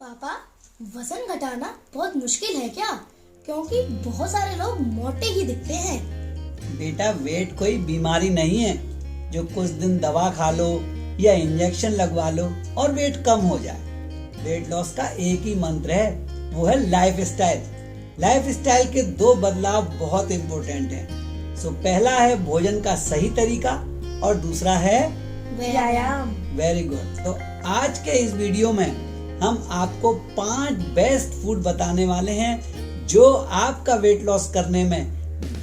पापा, वजन घटाना बहुत मुश्किल है क्या? क्योंकि बहुत सारे लोग मोटे ही दिखते हैं। बेटा, वेट कोई बीमारी नहीं है जो कुछ दिन दवा खा लो या इंजेक्शन लगवा लो और वेट कम हो जाए। वेट लॉस का एक ही मंत्र है, वो है लाइफ स्टाइल। लाइफ स्टाइल के दो बदलाव बहुत इम्पोर्टेंट हैं। पहला है भोजन का सही तरीका और दूसरा है व्यायाम। Very good. तो आज के इस वीडियो में हम आपको 5 बेस्ट फूड बताने वाले हैं जो आपका वेट लॉस करने में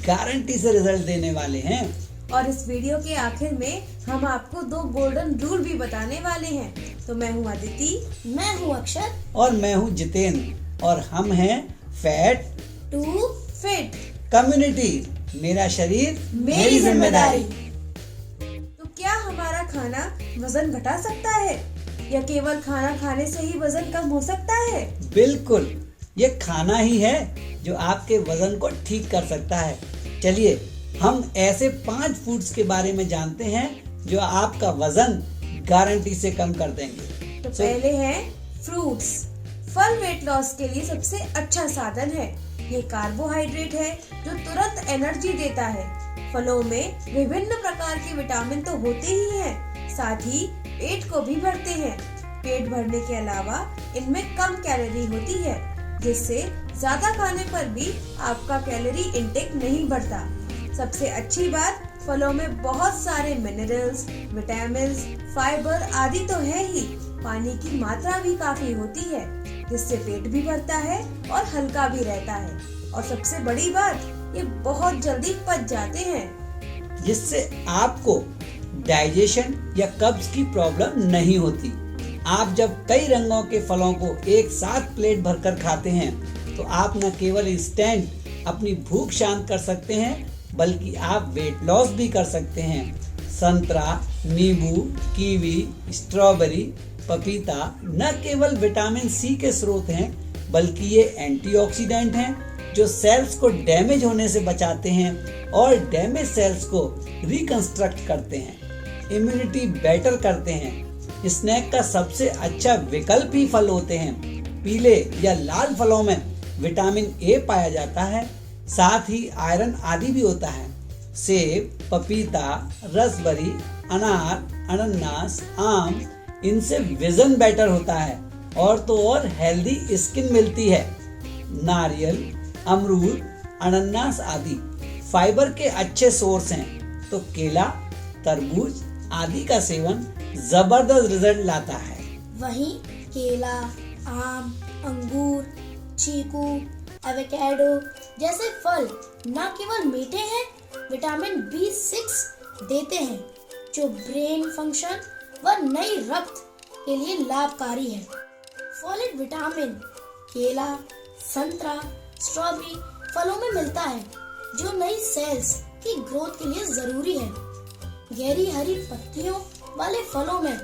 गारंटी से रिजल्ट देने वाले हैं। और इस वीडियो के आखिर में हम आपको 2 गोल्डन रूल भी बताने वाले हैं। तो मैं हूँ अदिति, मैं हूँ अक्षर और मैं हूँ जितेंद्र और हम हैं फैट टू फिट कम्युनिटी। मेरा शरीर मेरी जिम्मेदारी। तो क्या हमारा खाना वजन घटा सकता है या केवल खाना खाने से ही वजन कम हो सकता है? बिल्कुल, ये खाना ही है जो आपके वजन को ठीक कर सकता है। चलिए हम ऐसे 5 फूड्स के बारे में जानते हैं जो आपका वजन गारंटी से कम कर देंगे। तो पहले है फ्रूट्स। फल वेट लॉस के लिए सबसे अच्छा साधन है। ये कार्बोहाइड्रेट है जो तुरंत एनर्जी देता है। फलों में विभिन्न प्रकार के विटामिन तो होते ही हैं, साथ ही पेट को भी भरते हैं। पेट भरने के अलावा इनमें कम कैलोरी होती है, जिससे ज्यादा खाने पर भी आपका कैलोरी इंटेक नहीं बढ़ता। सबसे अच्छी बात, फलों में बहुत सारे मिनरल्स, विटामिन्स, फाइबर आदि तो है ही, पानी की मात्रा भी काफी होती है, जिससे पेट भी भरता है और हल्का भी रहता है। और सबसे बड़ी बात, ये बहुत जल्दी पच जाते हैं, जिससे आपको डाइजेशन या कब्ज की प्रॉब्लम नहीं होती। आप जब कई रंगों के फलों को एक साथ प्लेट भरकर खाते हैं तो आप न केवल इंस्टेंट अपनी भूख शांत कर सकते हैं बल्कि आप वेट लॉस भी कर सकते हैं। संतरा, नींबू, कीवी, स्ट्रॉबेरी, पपीता न केवल विटामिन सी के स्रोत हैं बल्कि ये एंटीऑक्सीडेंट हैं जो सेल्स को डैमेज होने से बचाते हैं और डैमेज सेल्स को रिकंस्ट्रक्ट करते हैं, इम्यूनिटी बेटर करते हैं। स्नैक का सबसे अच्छा विकल्प ही फल होते हैं। पीले या लाल फलों में विटामिन ए पाया जाता है, साथ ही आयरन आदि भी होता है। सेब, पपीता, रसबेरी, अनार, अनानास, आम, इनसे विजन बेटर होता है और तो और हेल्दी स्किन मिलती है। नारियल, अमरूद, अनानास आदि फाइबर के अच्छे सोर्स हैं, तो केला, तरबूज आदि का सेवन जबरदस्त रिजल्ट लाता है। वहीं केला, आम, अंगूर, चीकू, एवोकाडो जैसे फल न केवल मीठे हैं, विटामिन B6 देते हैं जो ब्रेन फंक्शन व नई रक्त के लिए लाभकारी है। फोलेट विटामिन केला, संतरा, स्ट्रॉबेरी फलों में मिलता है जो नई सेल्स की ग्रोथ के लिए जरूरी है। गहरी हरी पत्तियों वाले फलों में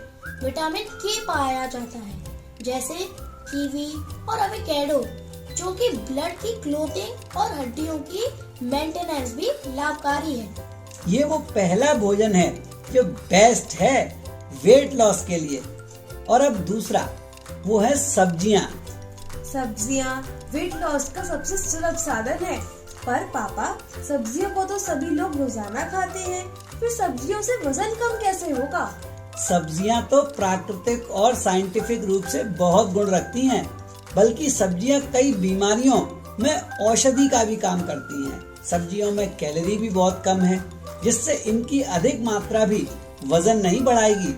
विटामिन K पाया जाता है, जैसे कीवी और एवोकाडो, जो कि ब्लड की क्लोथिंग और हड्डियों की मेंटेनेंस भी लाभकारी है। ये वो पहला भोजन है जो बेस्ट है वेट लॉस के लिए। और अब दूसरा, वो है सब्जियां। सब्जियां वेट लॉस का सबसे सुलभ साधन है। पर पापा, सब्जियों को तो सभी लोग रोजाना खाते हैं, फिर सब्जियों से वजन कम कैसे होगा? सब्जियां तो प्राकृतिक और साइंटिफिक रूप से बहुत गुण रखती हैं, बल्कि सब्जियां कई बीमारियों में औषधि का भी काम करती हैं। सब्जियों में कैलोरी भी बहुत कम है, जिससे इनकी अधिक मात्रा भी वजन नहीं बढ़ाएगी।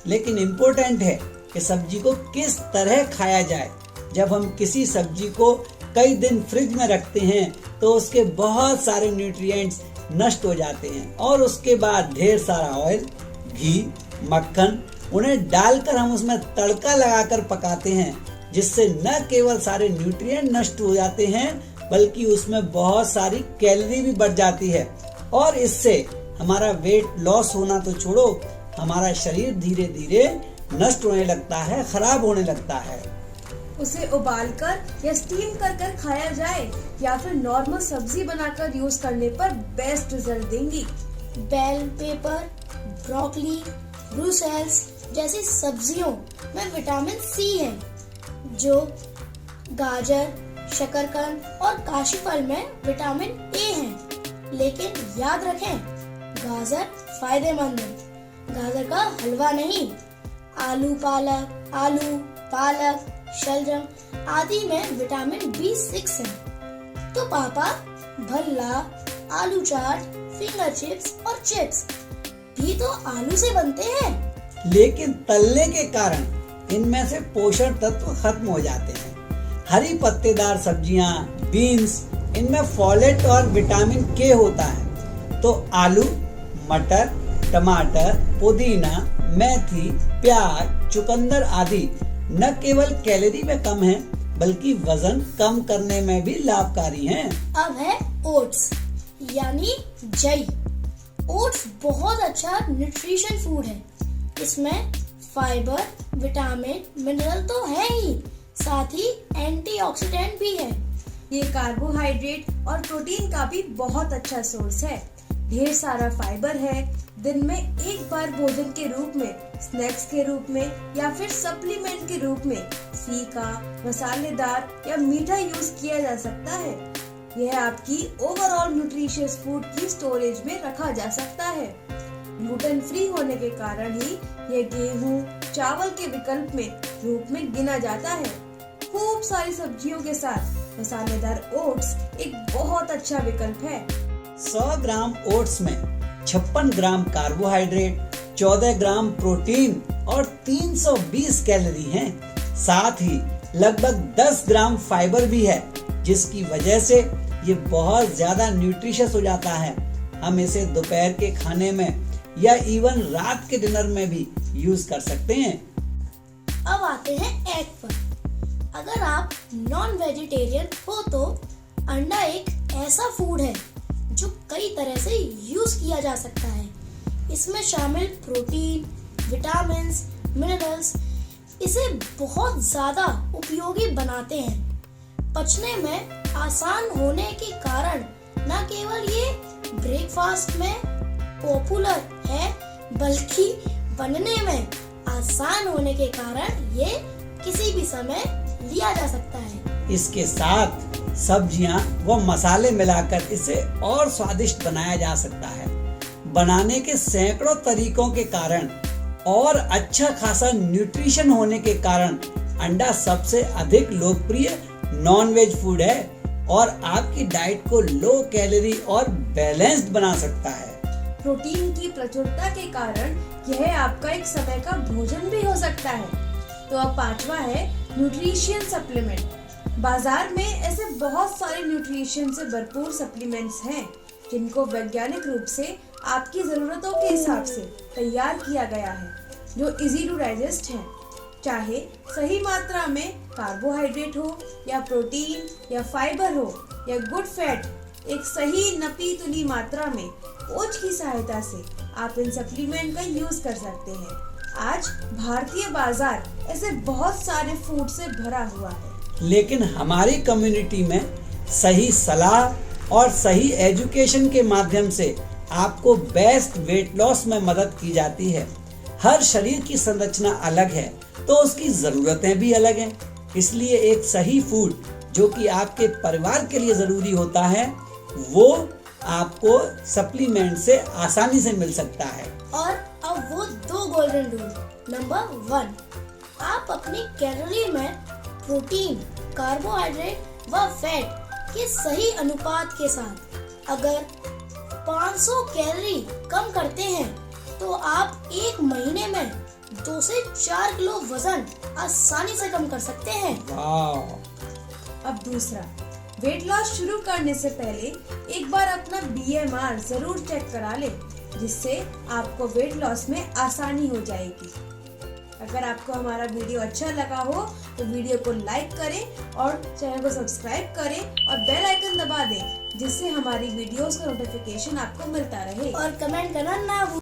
लेकिन इम्पोर्टेंट है कि सब्जी को किस तरह खाया जाए। जब हम किसी सब्जी को कई दिन फ्रिज में रखते हैं तो उसके बहुत सारे न्यूट्रिएंट्स नष्ट हो जाते हैं और उसके बाद ढेर सारा ऑयल, घी, मक्खन उन्हें डालकर हम उसमें तड़का लगाकर पकाते हैं, जिससे न केवल सारे न्यूट्रिएंट नष्ट हो जाते हैं बल्कि उसमें बहुत सारी कैलोरी भी बढ़ जाती है। और इससे हमारा वेट लॉस होना तो छोड़ो, हमारा शरीर धीरे धीरे नष्ट होने लगता है, खराब होने लगता है। उसे उबालकर या स्टीम कर कर खाया जाए या फिर नॉर्मल सब्जी बनाकर यूज करने पर बेस्ट रिजल्ट देंगी। बेल पेपर, ब्रोकली, ब्रुसेल्स जैसी सब्जियों में विटामिन C है जो गाजर, शकरकंद और काशीफल में विटामिन ए है। लेकिन याद रखें, गाजर फायदेमंद है, गाजर का हलवा नहीं। आलू, पालक, शलजम आदि में विटामिन B6 है। तो पापा, भल्ला, आलू चाट, फिंगर चिप्स और चिप्स भी तो आलू से बनते हैं। लेकिन तलने के कारण इनमें से पोषण तत्व खत्म हो जाते हैं। हरी पत्तेदार सब्जियां, बीन्स, इनमें फोलेट और विटामिन के होता है। तो आलू, मटर, टमाटर, पुदीना, मेथी, प्याज, चुकंदर आदि न केवल कैलोरी में कम है, बल्कि वजन कम करने में भी लाभकारी हैं। अब है ओट्स यानी जई। ओट्स बहुत अच्छा न्यूट्रिशन फूड है। इसमें फाइबर, विटामिन, मिनरल तो है ही, साथ ही एंटीऑक्सीडेंट भी है। ये कार्बोहाइड्रेट और प्रोटीन का भी बहुत अच्छा सोर्स है। ढेर सारा फाइबर है। दिन में एक बार भोजन के रूप में, स्नैक्स के रूप में या फिर सप्लीमेंट के रूप में फीका, मसालेदार या मीठा यूज किया जा सकता है। यह आपकी ओवरऑल न्यूट्रिशियस फूड की स्टोरेज में रखा जा सकता है। ग्लूटेन फ्री होने के कारण ही यह गेहूं, चावल के विकल्प में रूप में गिना जाता है। खूब सारी सब्जियों के साथ मसालेदार ओट्स एक बहुत अच्छा विकल्प है। 100 ग्राम ओट्स में 56 ग्राम कार्बोहाइड्रेट, 14 ग्राम प्रोटीन और 320 कैलोरी हैं। साथ ही लगभग 10 ग्राम फाइबर भी है, जिसकी वजह से ये बहुत ज्यादा न्यूट्रिशियस हो जाता है। हम इसे दोपहर के खाने में या इवन रात के डिनर में भी यूज कर सकते हैं। अब आते हैं एग पर। अगर आप नॉन वेजिटेरियन हो तो अंडा एक ऐसा फूड है जो कई तरह से यूज किया जा सकता है। इसमें शामिल प्रोटीन, विटामिन्स, मिनरल्स इसे बहुत ज्यादा उपयोगी बनाते हैं। पचने में आसान होने के कारण न केवल ये ब्रेकफास्ट में पॉपुलर है, बल्कि बनने में आसान होने के कारण ये किसी भी समय लिया जा सकता है। इसके साथ सब्जियां व मसाले मिलाकर इसे और स्वादिष्ट बनाया जा सकता है। बनाने के सैकड़ों तरीकों के कारण और अच्छा खासा न्यूट्रिशन होने के कारण अंडा सबसे अधिक लोकप्रिय नॉन वेज फूड है और आपकी डाइट को लो कैलोरी और बैलेंस्ड बना सकता है। प्रोटीन की प्रचुरता के कारण यह आपका एक समय का भोजन भी हो सकता है। तो अब पांचवा है न्यूट्रिशन सप्लीमेंट। बाजार में ऐसे बहुत सारे न्यूट्रिशन से भरपूर सप्लीमेंट्स हैं जिनको वैज्ञानिक रूप से आपकी जरूरतों के हिसाब से तैयार किया गया है, जो इजी टू डाइजेस्ट हैं। चाहे सही मात्रा में कार्बोहाइड्रेट हो या प्रोटीन या फाइबर हो या गुड फैट, एक सही नपी तुली मात्रा में कोच की सहायता से आप इन सप्लीमेंट का यूज कर सकते हैं। आज भारतीय बाजार ऐसे बहुत सारे फूड से भरा हुआ है। लेकिन हमारी कम्युनिटी में सही सलाह और सही एजुकेशन के माध्यम से आपको बेस्ट वेट लॉस में मदद की जाती है। हर शरीर की संरचना अलग है तो उसकी जरूरतें भी अलग हैं। इसलिए एक सही फूड जो कि आपके परिवार के लिए जरूरी होता है, वो आपको सप्लीमेंट से आसानी से मिल सकता है। और अब वो 2 गोल्डन रूल। नंबर 1, आप अपनी कैलोरी में प्रोटीन, कार्बोहाइड्रेट व फैट के सही अनुपात के साथ अगर 500 कैलोरी कम करते हैं तो आप एक महीने में 2 से 4 किलो वजन आसानी से कम कर सकते हैं। वाह। अब दूसरा, वेट लॉस शुरू करने से पहले एक बार अपना BMR जरूर चेक करा ले, जिससे आपको वेट लॉस में आसानी हो जाएगी। अगर आपको हमारा वीडियो अच्छा लगा हो तो वीडियो को लाइक करें और चैनल को सब्सक्राइब करें और बेल आइकन दबा दें, जिससे हमारी वीडियोस का नोटिफिकेशन आपको मिलता रहे। और कमेंट करना ना भूलें।